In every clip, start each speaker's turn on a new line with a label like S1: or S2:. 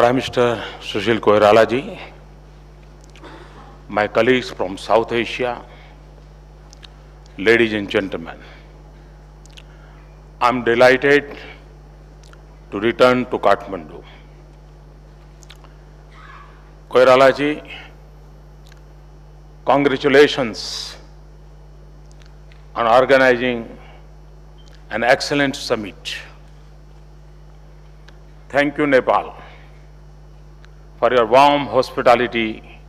S1: Prime Minister Sushil Koirala ji, my colleagues from South Asia, ladies and gentlemen, I'm delighted to return to Kathmandu. Koirala ji, congratulations on organizing an excellent summit. Thank you, Nepal, for your warm hospitality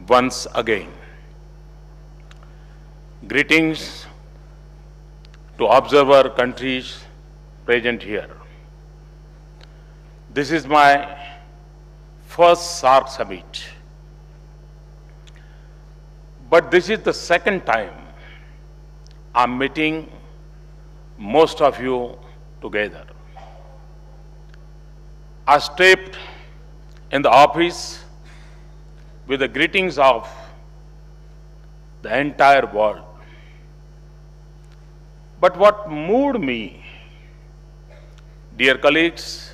S1: once again. Greetings to observer countries present here. This is my first SAARC summit, but this is the second time I'm meeting most of you together. I stepped in the office with the greetings of the entire world. But what moved me, dear colleagues,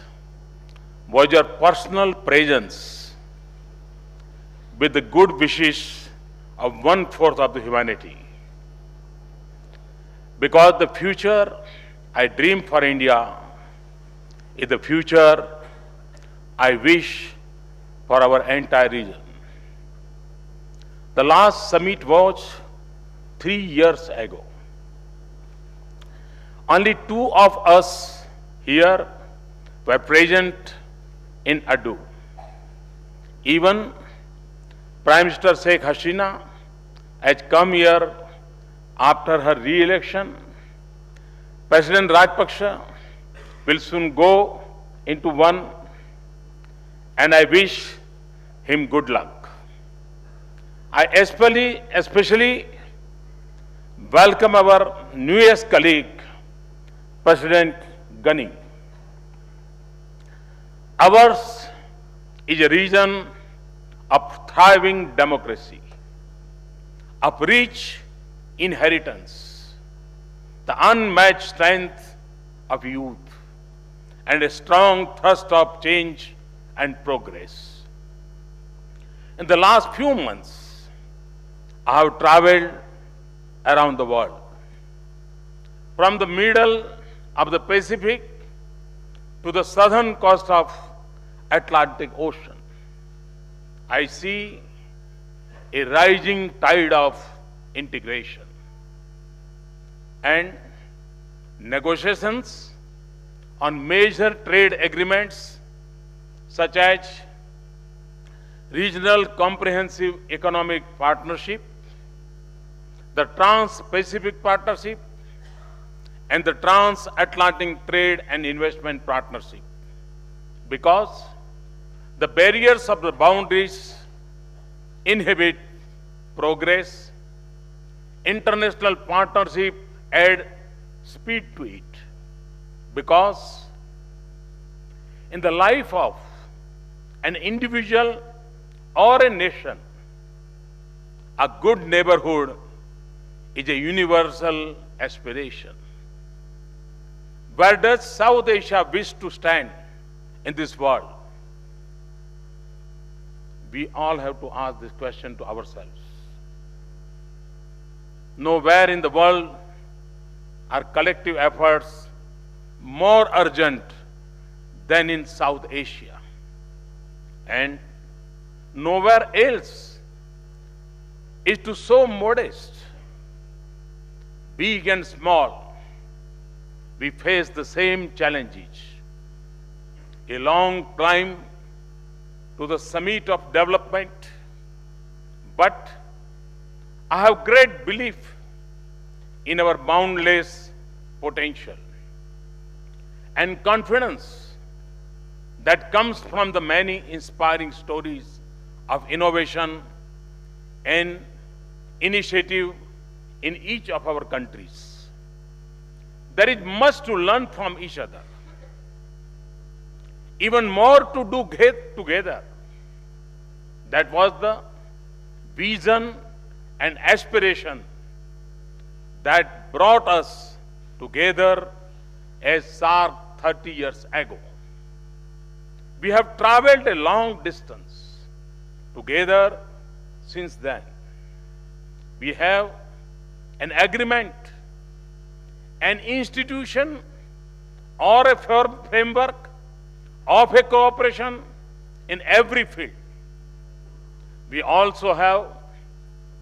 S1: was your personal presence with the good wishes of 1/4 of the humanity. Because the future I dream for India is the future I wish for our entire region. The last summit was 3 years ago. Only 2 of us here were present in Adu. Even Prime Minister Sheikh Hasina has come here after her re-election. President Rajapaksa will soon go into one, and I wish him good luck. I especially welcome our newest colleague, President Ghani. Ours is a region of thriving democracy, of rich inheritance, the unmatched strength of youth, and a strong thrust of change and progress. In the last few months, I have traveled around the world. From the middle of the Pacific to the southern coast of Atlantic Ocean, I see a rising tide of integration. And negotiations on major trade agreements such as Regional Comprehensive Economic Partnership, the Trans-Pacific Partnership, and the Transatlantic Trade and Investment Partnership. Because the barriers of the boundaries inhibit progress, international partnership add speed to it. Because in the life of an individual or a nation, a good neighborhood is a universal aspiration. Where does South Asia wish to stand in this world? We all have to ask this question to ourselves. Nowhere in the world are collective efforts more urgent than in South Asia. And nowhere else is to so modest. Big and small, we face the same challenges. A long climb to the summit of development, but I have great belief in our boundless potential and confidence that comes from the many inspiring stories of innovation and initiative in each of our countries. There is much to learn from each other, even more to do together. That was the vision and aspiration that brought us together as SAARC 30 years ago. We have traveled a long distance together since then. We have an agreement, an institution, or a firm framework of a cooperation in every field. We also have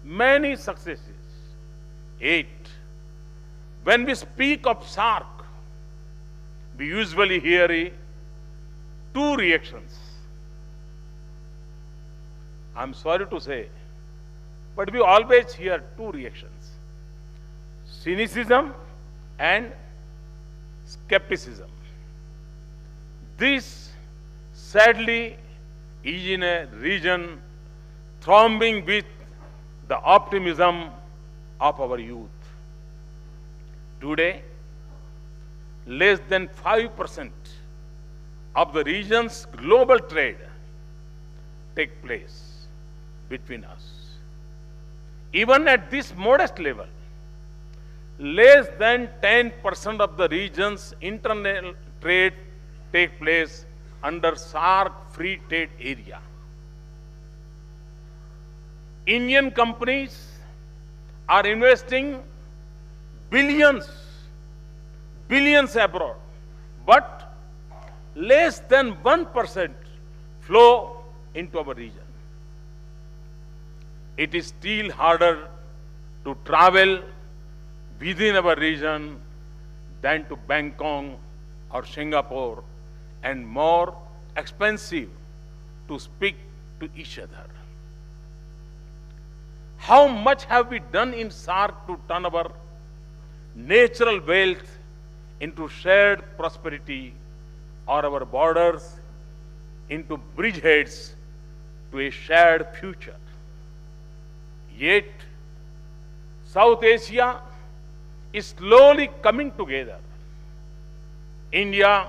S1: many successes. 8. When we speak of SAARC, we usually hear two reactions. I'm sorry to say, but we always hear two reactions: cynicism and skepticism. This, sadly, is in a region throbbing with the optimism of our youth. Today, less than 5% of the region's global trade take place between us. Even at this modest level, less than 10% of the region's internal trade take place under SAARC free trade area. Indian companies are investing billions abroad, but less than 1% flow into our region. It is still harder to travel within our region than to Bangkok or Singapore, and more expensive to speak to each other. How much have we done in SAARC to turn our natural wealth into shared prosperity, or our borders into bridgeheads to a shared future? Yet, South Asia is slowly coming together. India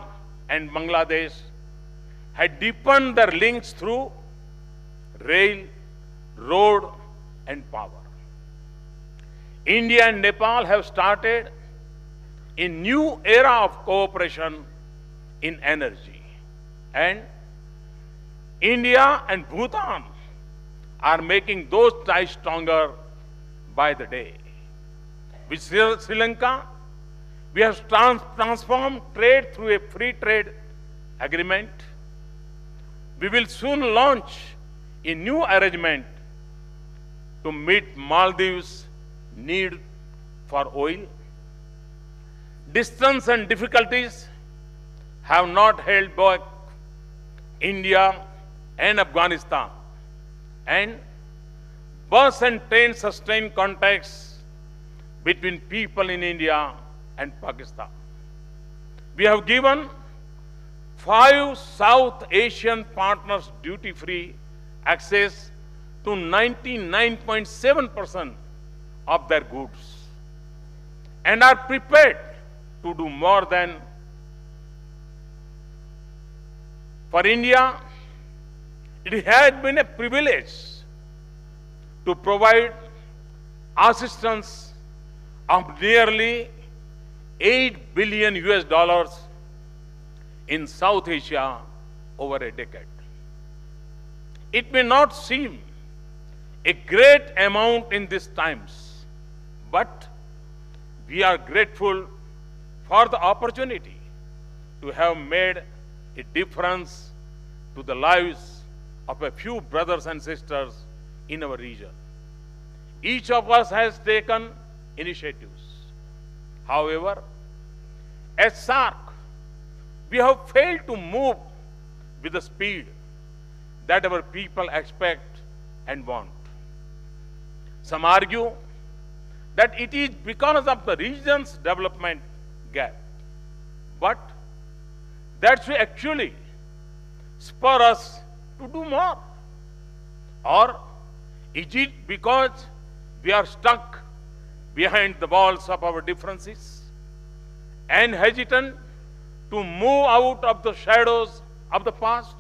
S1: and Bangladesh had deepened their links through rail, road, and power. India and Nepal have started a new era of cooperation in energy. And India and Bhutan are making those ties stronger by the day. With Sri Lanka, we have transformed trade through a free trade agreement. We will soon launch a new arrangement to meet Maldives' need for oil. Distance and difficulties have not held back India and Afghanistan, and bus and train sustained contacts between people in India and Pakistan. We have given 5 South Asian partners duty-free access to 99.7% of their goods, and are prepared to do more than. For India, it has been a privilege to provide assistance of nearly $8 billion in South Asia over a decade. It may not seem a great amount in these times, but we are grateful for the opportunity to have made a difference to the lives of a few brothers and sisters in our region. Each of us has taken initiatives. However, as SAARC, we have failed to move with the speed that our people expect and want. Some argue that it is because of the region's development gap, but that should actually spur us to do more. Or is it because we are stuck behind the walls of our differences and hesitant to move out of the shadows of the past?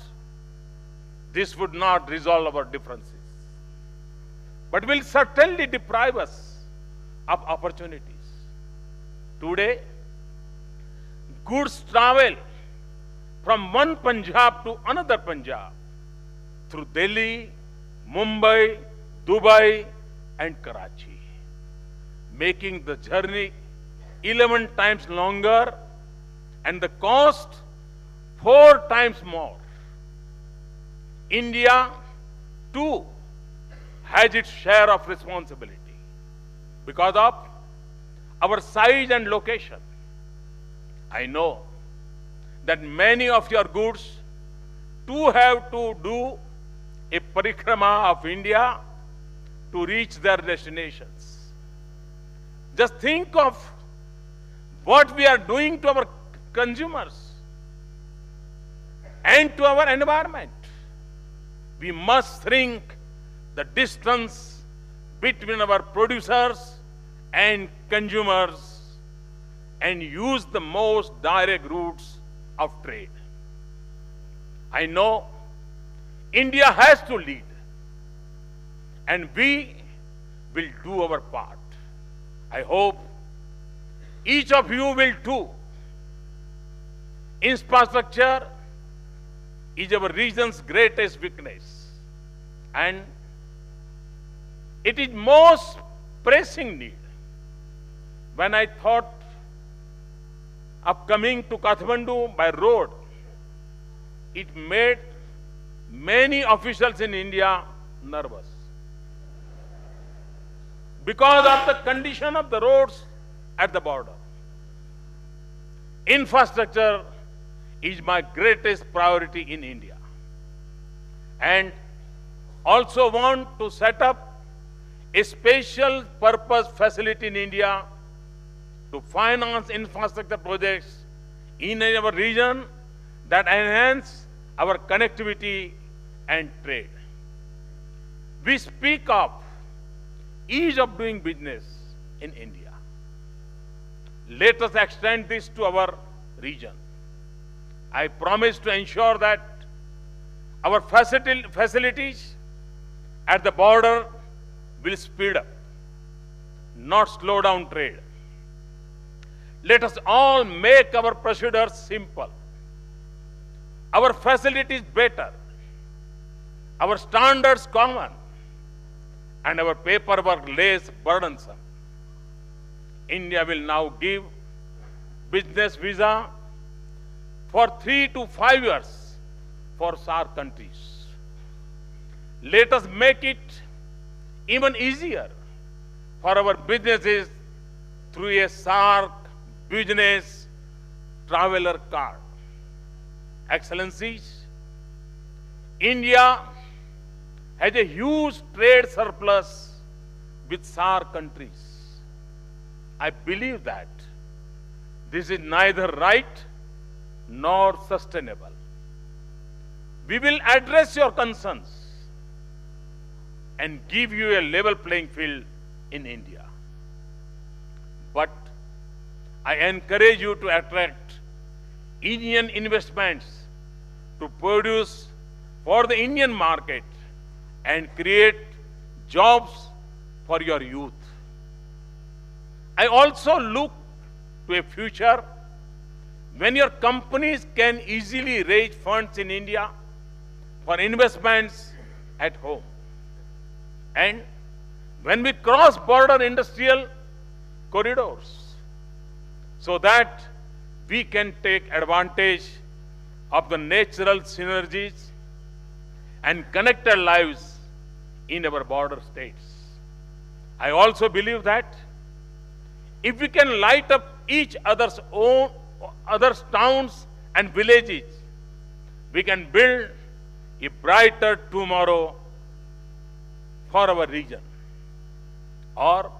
S1: This would not resolve our differences, but will certainly deprive us of opportunities. Today, goods travel from one Punjab to another Punjab through Delhi, Mumbai, Dubai and Karachi, making the journey 11 times longer and the cost 4 times more. India, too, has its share of responsibility because of our size and location. I know that many of your goods too have to do a parikrama of India to reach their destinations. Just think of what we are doing to our consumers and to our environment. We must shrink the distance between our producers and consumers and use the most direct routes of trade. I know India has to lead, and we will do our part. I hope each of you will too. Infrastructure is our region's greatest weakness, and it is most pressing need. When I thought of coming to Kathmandu by road, it made many officials in India nervous because of the condition of the roads at the border. Infrastructure is my greatest priority in India, and also want to set up a special purpose facility in India to finance infrastructure projects in our region that enhance our connectivity and trade. We speak of ease of doing business in India. Let us extend this to our region. I promise to ensure that our facilities at the border will speed up, not slow down trade. Let us all make our procedures simple, our facilities better, our standards common, and our paperwork less burdensome. India will now give business visa for 3 to 5 years for SAARC countries. Let us make it even easier for our businesses through a SAARC business traveler card. Excellencies, India has a huge trade surplus with SAARC countries. I believe that this is neither right nor sustainable. We will address your concerns and give you a level playing field in India. But I encourage you to attract Indian investments to produce for the Indian market and create jobs for your youth. I also look to a future when your companies can easily raise funds in India for investments at home. And when we cross border industrial corridors, so that we can take advantage of the natural synergies and connect our lives in our border states. I also believe that if we can light up each other's towns and villages, we can build a brighter tomorrow for our region, or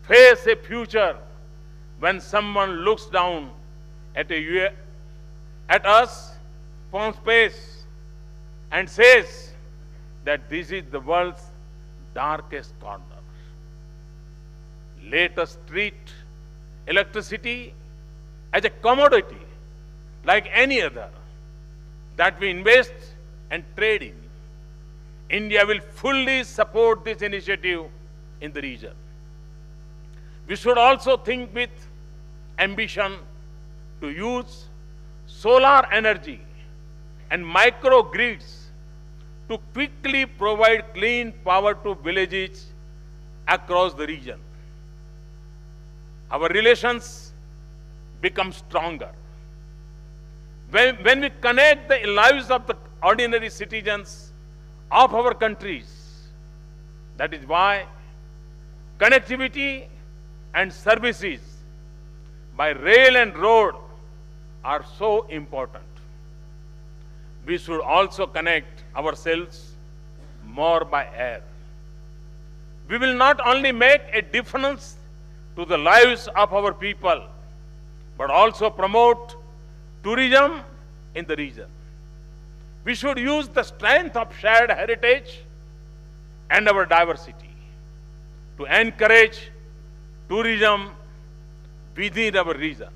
S1: face a future when someone looks down at us from space and says that this is the world's darkest corner. Let us treat electricity as a commodity like any other that we invest and trade in. India will fully support this initiative in the region. We should also think with ambition to use solar energy, and microgrids to quickly provide clean power to villages across the region. Our relations become stronger. When we connect the lives of the ordinary citizens of our countries, that is why connectivity and services by rail and road are so important. We should also connect ourselves more by air. We will not only make a difference to the lives of our people, but also promote tourism in the region. We should use the strength of shared heritage and our diversity to encourage tourism within our region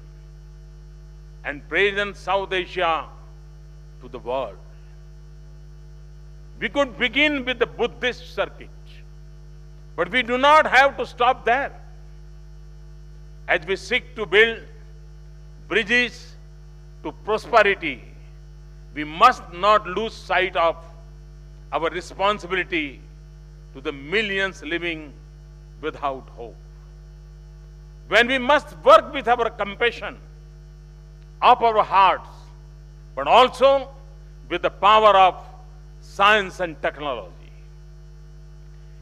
S1: and present South Asia to the world. We could begin with the Buddhist circuit, but we do not have to stop there. As we seek to build bridges to prosperity, we must not lose sight of our responsibility to the millions living without hope. When we must work with our compassion of our hearts, but also with the power of science and technology.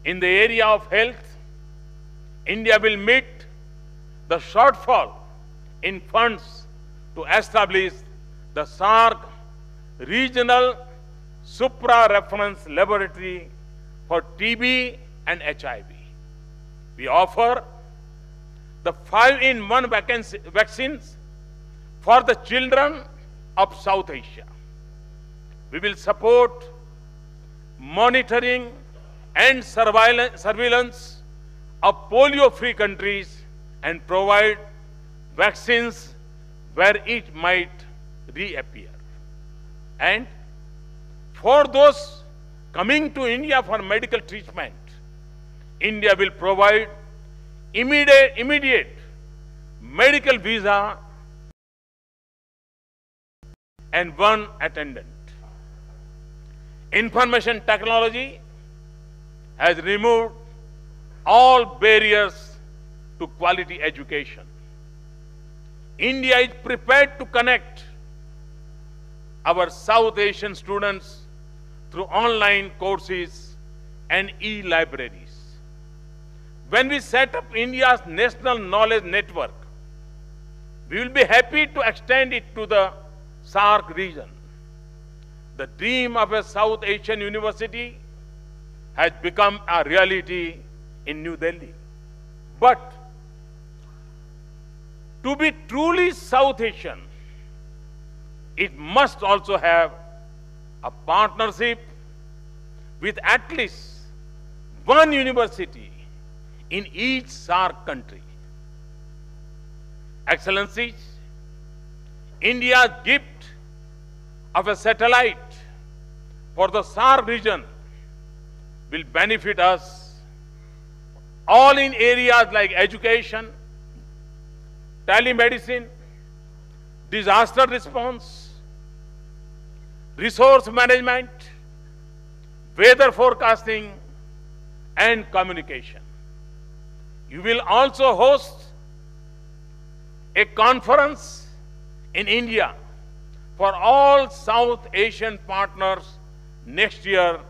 S1: In the area of health, India will meet the shortfall in funds to establish the SAARC Regional Supra-Reference Laboratory for TB and HIV. We offer the 5-in-1 vaccines for the children of South Asia. We will support monitoring and surveillance of polio-free countries and provide vaccines where it might reappear. And for those coming to India for medical treatment, India will provide immediate medical visa and one attendant. Information technology has removed all barriers to quality education. India is prepared to connect our South Asian students through online courses and e-libraries. When we set up India's National Knowledge Network, we will be happy to extend it to the SAARC region. The dream of a South Asian university has become a reality in New Delhi. But to be truly South Asian, it must also have a partnership with at least one university in each SAARC country. Excellencies, India's gift of a satellite for the SAARC region will benefit us all in areas like education, telemedicine, disaster response, resource management, weather forecasting, and communication. You will also host a conference in India for all South Asian partners next year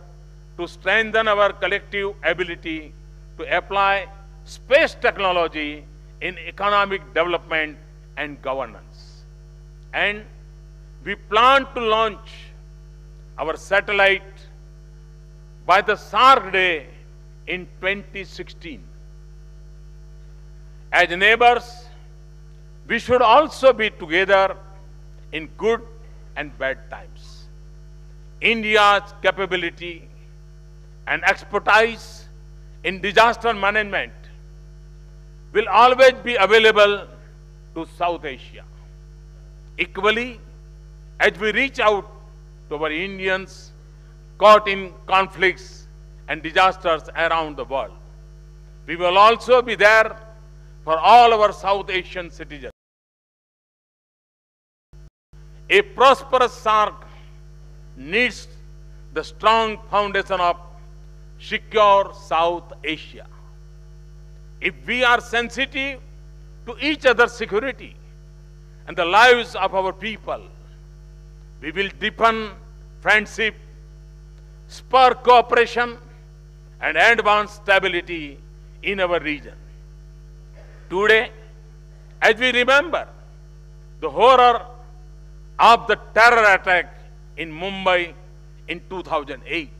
S1: to strengthen our collective ability to apply space technology in economic development and governance. And we plan to launch our satellite by the SAARC Day in 2016. As neighbors, we should also be together in good and bad times. India's capability and expertise in disaster management will always be available to South Asia. Equally, as we reach out to our Indians caught in conflicts and disasters around the world, we will also be there for all our South Asian citizens. A prosperous SAARC needs the strong foundation of secure South Asia. If we are sensitive to each other's security and the lives of our people, we will deepen friendship, spur cooperation, and advance stability in our region. Today, as we remember the horror of the terror attack in Mumbai in 2008,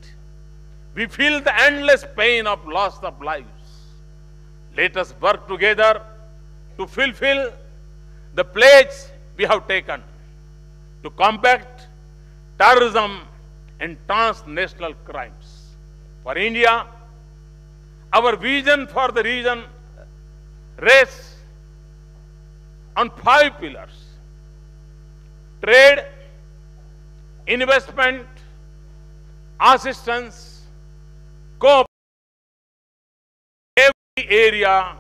S1: we feel the endless pain of loss of lives. Let us work together to fulfill the pledge we have taken to combat terrorism and transnational crimes. For India, our vision for the region rests on 5 pillars: trade, investment, assistance, cooperation. Every area,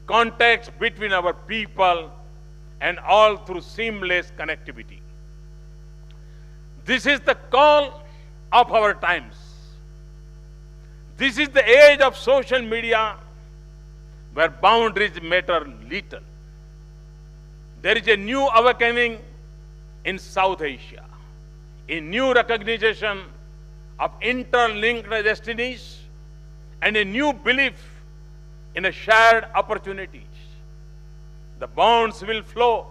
S1: contacts between our people, and all through seamless connectivity. This is the call of our times. This is the age of social media where boundaries matter little. There is a new awakening in South Asia, a new recognition of interlinked destinies, and a new belief in a shared opportunities. The bonds will flow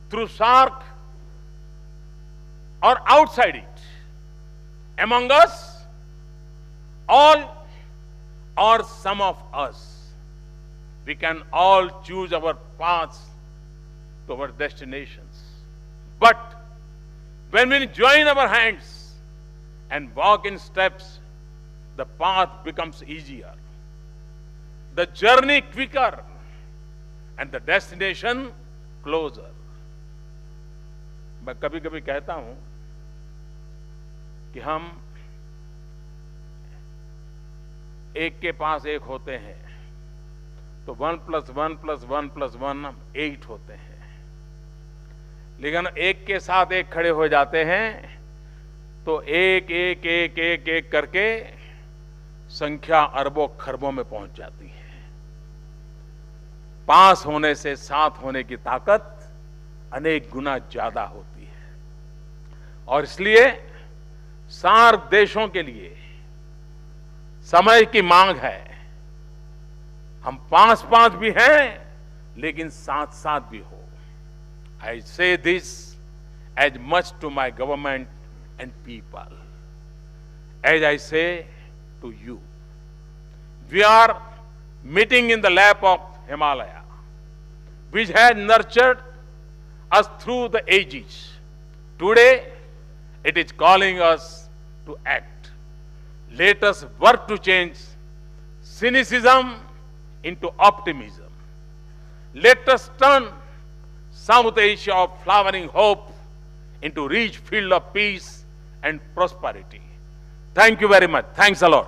S1: through SAARC or outside it, among us, all or some of us. We can all choose our paths to our destinations. But when we join our hands and walk in steps, the path becomes easier, the journey quicker, and the destination closer. मैं कभी कभी कहता हूं कि हम एक के पास एक होते हैं तो 1 + 1 + 1 + 1 8 होते हैं, लेकिन एक के साथ एक खड़े हो जाते हैं तो एक एक एक एक एक करके संख्या अरबों खरबों में पहुंच जाती है। पास होने से साथ होने की ताकत अनेक गुना ज्यादा होती है, और इसलिए सार्क देशों के लिए समय की मांग है। हम पास भी हैं लेकिन साथ भी हो। I say this as much to my government and people as I say to you. We are meeting in the lap of Himalaya, which has nurtured us through the ages. Today, it is calling us to act. Let us work to change cynicism into optimism. Let us turn South Asia of flowering hope into rich field of peace and prosperity. Thank you very much. Thanks a lot.